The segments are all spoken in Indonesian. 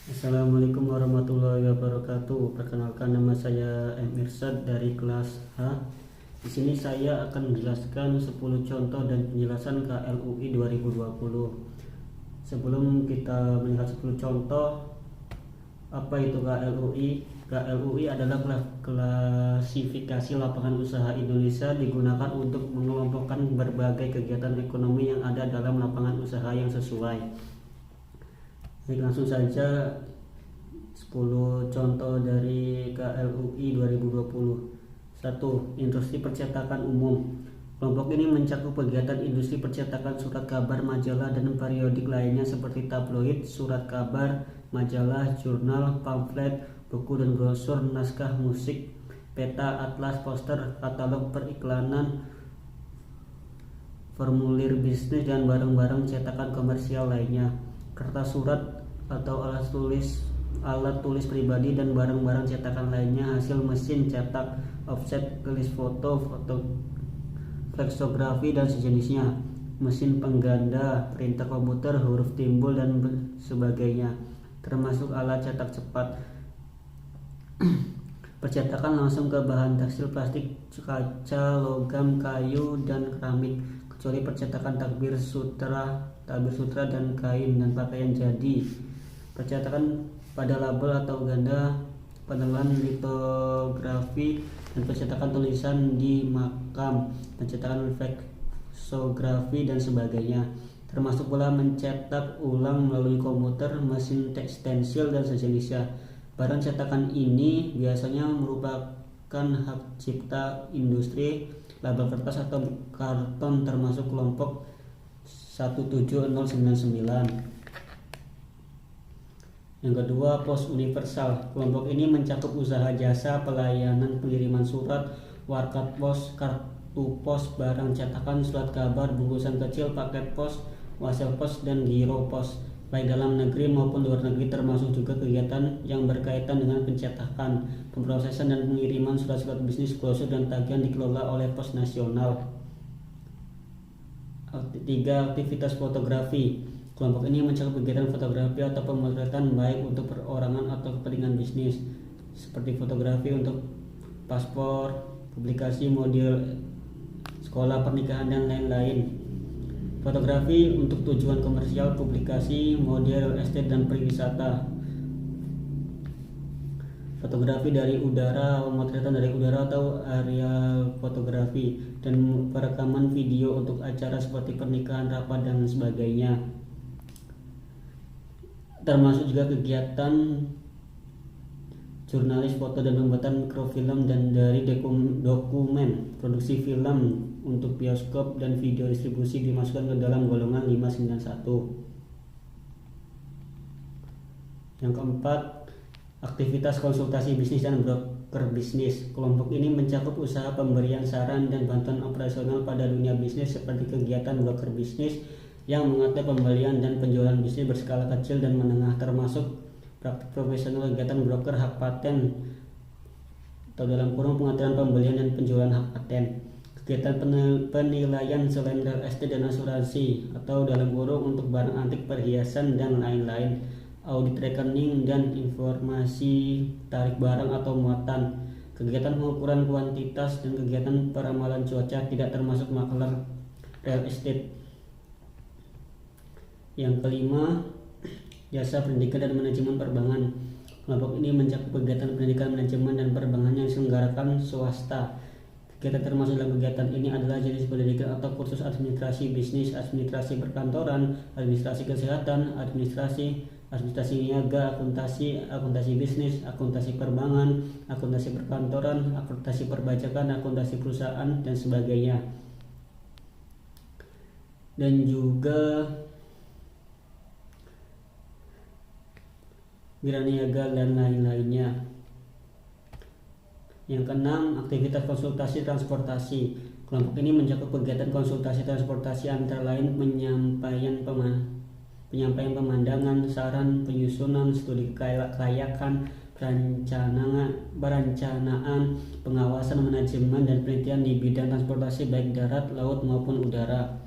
Assalamualaikum warahmatullahi wabarakatuh. Perkenalkan, nama saya M. Irsad dari kelas H. Di sini saya akan menjelaskan 10 contoh dan penjelasan KLUI 2020. Sebelum kita melihat 10 contoh, apa itu KLUI? KLUI adalah klasifikasi lapangan usaha Indonesia, digunakan untuk mengelompokkan berbagai kegiatan ekonomi yang ada dalam lapangan usaha yang sesuai. Baik, langsung saja 10 contoh dari KLUI 2020. 1. Industri percetakan umum. Kelompok ini mencakup kegiatan industri percetakan surat kabar, majalah, dan periodik lainnya seperti tabloid, surat kabar, majalah, jurnal, pamflet, buku dan brosur, naskah musik, peta, atlas, poster, katalog periklanan, formulir bisnis, dan barang-barang cetakan komersial lainnya. Kertas surat atau alat tulis pribadi dan barang-barang cetakan lainnya hasil mesin cetak, offset, gelis foto, fleksografi dan sejenisnya, mesin pengganda, printer komputer, huruf timbul dan sebagainya, termasuk alat cetak cepat. Percetakan langsung ke bahan tekstil, plastik, kaca, logam, kayu, dan keramik, kecuali percetakan tabir sutra dan kain dan pakaian jadi. Percetakan pada label atau ganda, penelan, litografi, dan percetakan tulisan di makam, percetakan fleksografi dan sebagainya, termasuk pula mencetak ulang melalui komputer, mesin stensil dan sejenisnya. Barang cetakan ini biasanya merupakan hak cipta industri. Label kertas atau karton termasuk kelompok 17099. Yang kedua, pos universal. Kelompok ini mencakup usaha jasa pelayanan pengiriman surat, warkat pos, kartu pos, barang cetakan, surat kabar, bungkusan kecil, paket pos, wasel pos, dan giro pos, baik dalam negeri maupun luar negeri, termasuk juga kegiatan yang berkaitan dengan pencetakan, pemrosesan, dan pengiriman surat-surat bisnis, brosur, dan tagihan dikelola oleh Pos Nasional. 3. Aktivitas fotografi. Kelompok ini mencakup kegiatan fotografi atau pemotretan baik untuk perorangan atau kepentingan bisnis, seperti fotografi untuk paspor, publikasi model sekolah, pernikahan, dan lain-lain. Fotografi untuk tujuan komersial, publikasi, model estate, dan pariwisata. Fotografi dari udara, pemotretan dari udara atau aerial fotografi, dan perekaman video untuk acara seperti pernikahan, rapat, dan sebagainya. Termasuk juga kegiatan jurnalis foto dan pembuatan mikrofilm dan dari dokumen produksi film untuk bioskop dan video distribusi dimasukkan ke dalam golongan 591. Yang keempat, aktivitas konsultasi bisnis dan broker bisnis. Kelompok ini mencakup usaha pemberian saran dan bantuan operasional pada dunia bisnis seperti kegiatan broker bisnis yang mengatur pembelian dan penjualan bisnis berskala kecil dan menengah, termasuk praktik profesional kegiatan broker hak paten atau dalam kurung pengaturan pembelian dan penjualan hak paten, kegiatan penilaian selain real estate dan asuransi atau dalam kurung untuk barang antik, perhiasan, dan lain-lain, audit rekening dan informasi tarik barang atau muatan, kegiatan pengukuran kuantitas, dan kegiatan peramalan cuaca, tidak termasuk makelar real estate. Yang kelima, jasa pendidikan dan manajemen perbankan. Kelompok ini mencakup kegiatan pendidikan, manajemen, dan perbankan yang diselenggarakan swasta. Kegiatan termasuk dalam kegiatan ini adalah jenis pendidikan atau kursus administrasi bisnis, administrasi perkantoran, administrasi kesehatan, administrasi niaga, akuntansi bisnis, akuntansi perbankan, akuntansi perkantoran, akuntansi perbajakan, akuntansi perusahaan, dan sebagainya. Dan juga wira niaga dan lain-lainnya. Yang keenam, aktivitas konsultasi transportasi. Kelompok ini mencakup kegiatan konsultasi transportasi antara lain penyampaian pemandangan, saran, penyusunan, studi kelayakan, perencanaan, pengawasan, manajemen, dan penelitian di bidang transportasi baik darat, laut, maupun udara.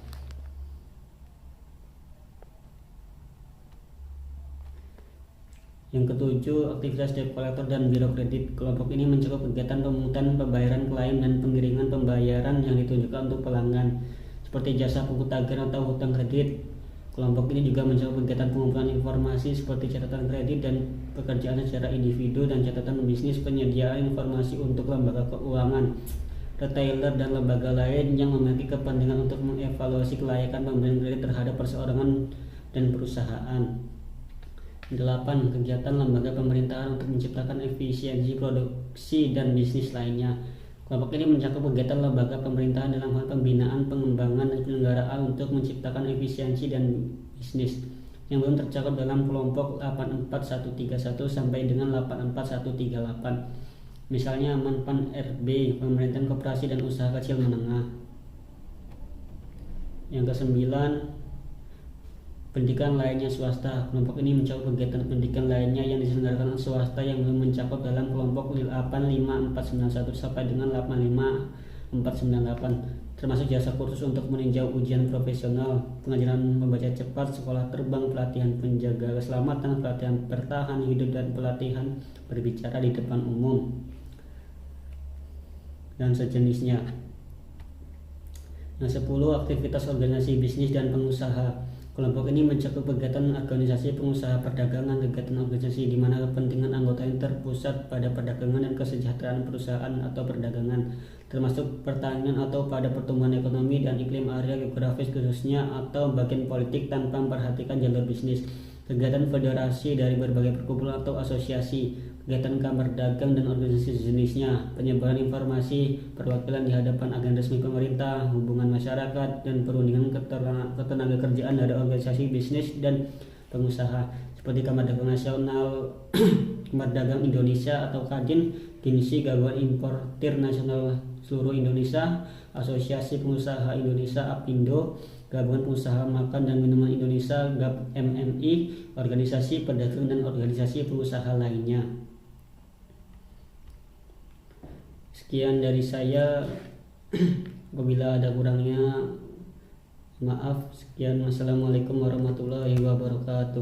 Yang ketujuh, aktivitas debt collector dan biro kredit. Kelompok ini mencakup kegiatan pemungutan pembayaran klien dan penggiringan pembayaran yang ditunjukkan untuk pelanggan, seperti jasa pungut tagihan atau hutang kredit. Kelompok ini juga mencakup kegiatan pengumpulan informasi seperti catatan kredit dan pekerjaan secara individu dan catatan bisnis, penyediaan informasi untuk lembaga keuangan, retailer, dan lembaga lain yang memiliki kepentingan untuk mengevaluasi kelayakan pemberian kredit terhadap perseorangan dan perusahaan. 8. Kegiatan lembaga pemerintahan untuk menciptakan efisiensi produksi dan bisnis lainnya. Kelompok ini mencakup kegiatan lembaga pemerintahan dalam hal pembinaan, pengembangan, dan penyelenggaraan untuk menciptakan efisiensi dan bisnis yang belum tercakup dalam kelompok 84131 sampai dengan 84138. Misalnya Menpan RB, pemerintahan koperasi dan usaha kecil menengah. Yang ke-9, pendidikan lainnya swasta. Kelompok ini mencakup kegiatan pendidikan lainnya yang diselenggarakan swasta yang belum mencakup dalam kelompok 85491 sampai dengan 85498, termasuk jasa kursus untuk meninjau ujian profesional, pengajaran membaca cepat, sekolah terbang, pelatihan penjaga keselamatan, pelatihan bertahan hidup, dan pelatihan berbicara di depan umum dan sejenisnya. Yang 10, aktivitas organisasi bisnis dan pengusaha. Kelompok ini mencakup kegiatan organisasi pengusaha perdagangan, kegiatan organisasi di mana kepentingan anggotanya terpusat pada perdagangan dan kesejahteraan perusahaan atau perdagangan, termasuk pertanian atau pada pertumbuhan ekonomi dan iklim area geografis khususnya atau bagian politik tanpa memperhatikan jalur bisnis. Kegiatan federasi dari berbagai perkumpulan atau asosiasi, kegiatan kamar dagang dan organisasi sejenisnya, penyebaran informasi, perwakilan di hadapan agen resmi pemerintah, hubungan masyarakat, dan perundingan ketenaga kerjaan dari organisasi bisnis dan pengusaha seperti Kamar Dagang Nasional, Kamar Dagang Indonesia atau Kadin, Ginsi, Gabungan Importir Nasional Seluruh Indonesia, Asosiasi Pengusaha Indonesia APindo, Gabungan Pengusaha Makan dan Minuman Indonesia GAP-MMI, organisasi pedagang dan organisasi pengusaha lainnya. Sekian dari saya. Apabila ada kurangnya, maaf. Sekian, wassalamualaikum warahmatullahi wabarakatuh.